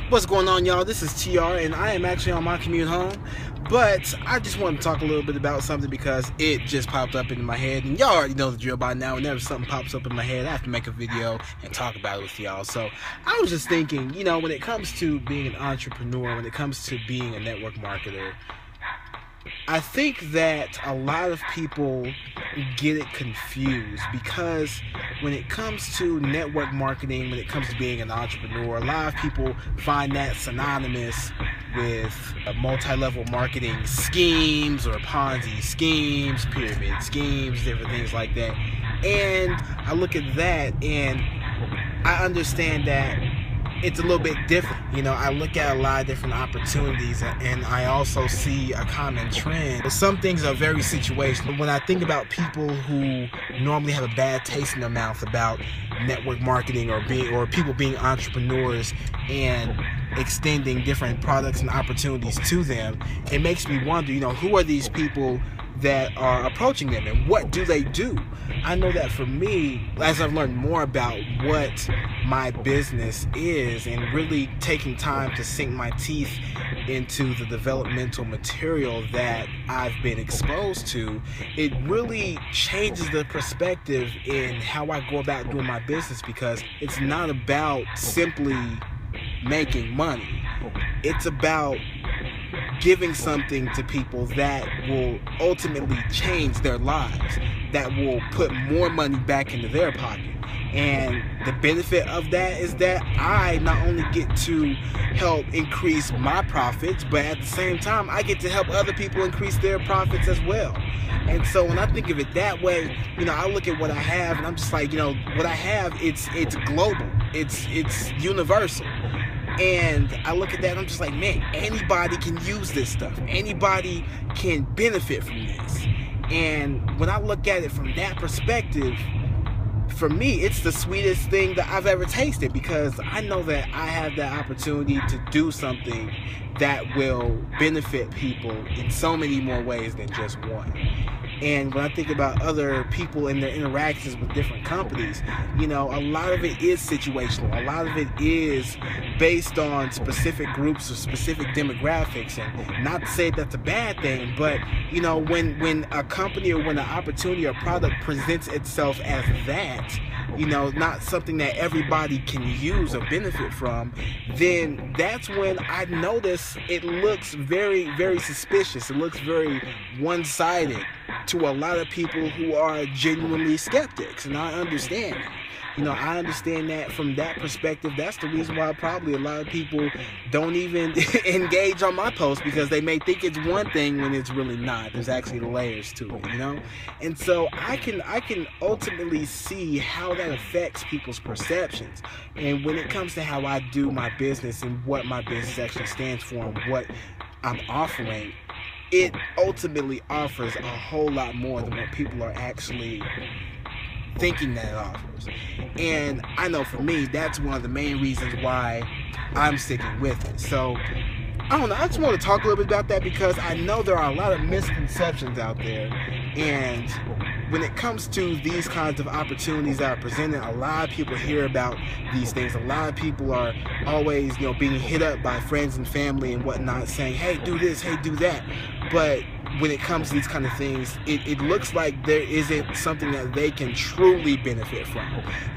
What's going on, y'all? This is TR, and I am actually on my commute home, but I just want to talk a little bit about something because it just popped up into my head, and y'all already know the drill by now. Whenever something pops up in my head, I have to make a video and talk about it with y'all. So I was just thinking, when it comes to being an entrepreneur, when it comes to being a network marketer, I think that a lot of people get it confused because when it comes to network marketing, when it comes to being an entrepreneur, a lot of people find that synonymous with multi-level marketing schemes or Ponzi schemes, pyramid schemes, different things like that. And I look at that and I understand that it's a little bit different. I look at a lot of different opportunities and I also see a common trend. Some things are very situational. When I think about people who normally have a bad taste in their mouth about network marketing or people being entrepreneurs and extending different products and opportunities to them, it makes me wonder, who are these people that are approaching them and what do they do? I know that for me, as I've learned more about what my business is and really taking time to sink my teeth into the developmental material that I've been exposed to, it really changes the perspective in how I go about doing my business, because it's not about simply making money. It's about giving something to people that will ultimately change their lives, that will put more money back into their pocket. And the benefit of that is that I not only get to help increase my profits, but at the same time I get to help other people increase their profits as well. And so when I think of it that way, I look at what I have and I'm just like, what I have, it's global, it's universal. And I look at that and I'm just like, man, anybody can use this stuff. Anybody can benefit from this. And when I look at it from that perspective, for me, it's the sweetest thing that I've ever tasted, because I know that I have the opportunity to do something that will benefit people in so many more ways than just one. And when I think about other people and their interactions with different companies, a lot of it is situational. A lot of it is based on specific groups or specific demographics. And not to say that's a bad thing, but, when a company or when an opportunity or product presents itself as that, not something that everybody can use or benefit from, then that's when I notice it looks very, very suspicious. It looks very one-sided to a lot of people who are genuinely skeptics, and I understand that. I understand that from that perspective. That's the reason why probably a lot of people don't even engage on my post, because they may think it's one thing when it's really not. There's actually layers to it, And so I can ultimately see how that affects people's perceptions. And when it comes to how I do my business and what my business actually stands for and what I'm offering, it ultimately offers a whole lot more than what people are actually thinking that it offers. And I know for me, that's one of the main reasons why I'm sticking with it. So I don't know, I just want to talk a little bit about that, because I know there are a lot of misconceptions out there, and when it comes to these kinds of opportunities that are presented, a lot of people hear about these things. A lot of people are always, being hit up by friends and family and whatnot, saying, hey, do this, hey, do that. But when it comes to these kind of things, it looks like there isn't something that they can truly benefit from.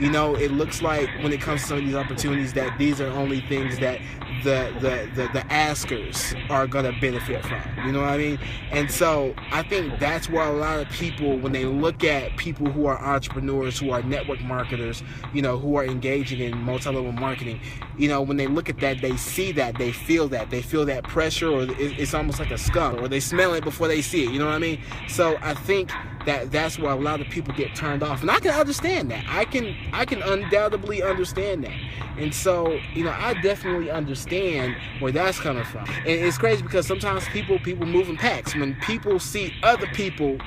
It looks like when it comes to some of these opportunities that these are only things that the askers are gonna benefit from. You know what I mean? And so I think that's where a lot of people, when they look at people who are entrepreneurs, who are network marketers, who are engaging in multi-level marketing, when they look at that, they see that, they feel that pressure, or it's almost like a skunk, or they smell it before they see it. You know what I mean? So I think that's where a lot of people get turned off, and I can understand that. I can undoubtedly understand that. And so, I definitely understand where that's coming from. And it's crazy because sometimes people move in packs. When people see other people,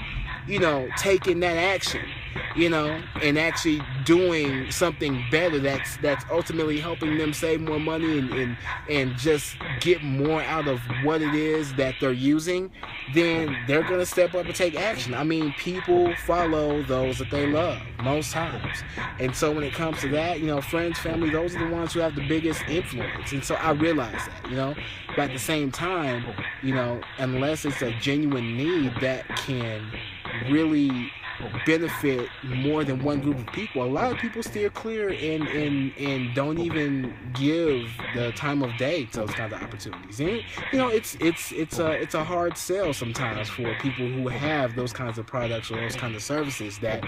taking that action, you know, and actually doing something better that's ultimately helping them save more money and just get more out of what it is that they're using, then they're going to step up and take action. I mean, people follow those that they love most times. And so when it comes to that, you know, friends, family, those are the ones who have the biggest influence. And so I realize that, you know, but at the same time, you know, unless it's a genuine need that can really benefit more than one group of people, a lot of people steer clear and don't even give the time of day to those kinds of opportunities. And you know, it's a hard sell sometimes for people who have those kinds of products or those kinds of services that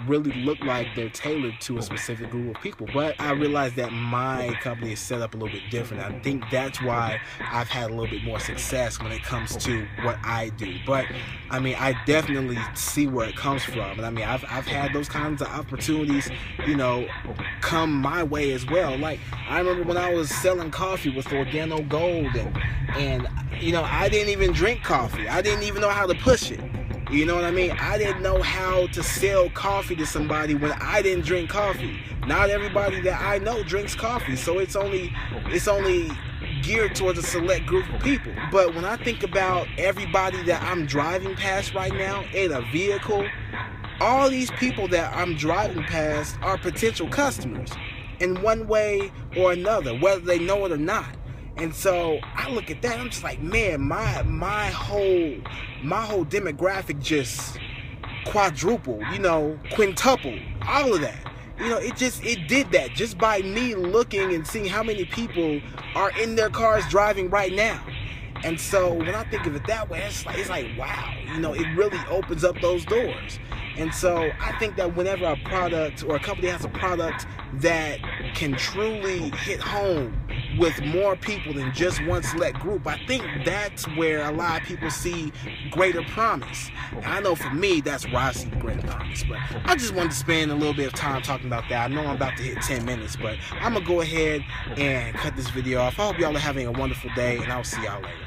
really look like they're tailored to a specific group of people. But I realize that my company is set up a little bit different. I think that's why I've had a little bit more success when it comes to what I do. But I mean, I definitely see where it comes from. And I mean, I've had those kinds of opportunities, you know, come my way as well. Like, I remember when I was selling coffee with Organo Gold, and you know, I didn't even drink coffee. I didn't even know how to push it. You know what I mean? I didn't know how to sell coffee to somebody when I didn't drink coffee. Not everybody that I know drinks coffee, so it's only geared towards a select group of people. But when I think about everybody that I'm driving past right now in a vehicle, all these people that I'm driving past are potential customers in one way or another, whether they know it or not. And so I look at that, I'm just like, man, my whole demographic just quadrupled, you know, quintupled, all of that. You know, it did that just by me looking and seeing how many people are in their cars driving right now. And so when I think of it that way, it's like wow, you know, it really opens up those doors. And so I think that whenever a product or a company has a product that can truly hit home with more people than just one select group, I think that's where a lot of people see greater promise. And I know for me, that's where I see the greater promise. But I just wanted to spend a little bit of time talking about that. I know I'm about to hit 10 minutes, but I'm going to go ahead and cut this video off. I hope y'all are having a wonderful day, and I'll see y'all later.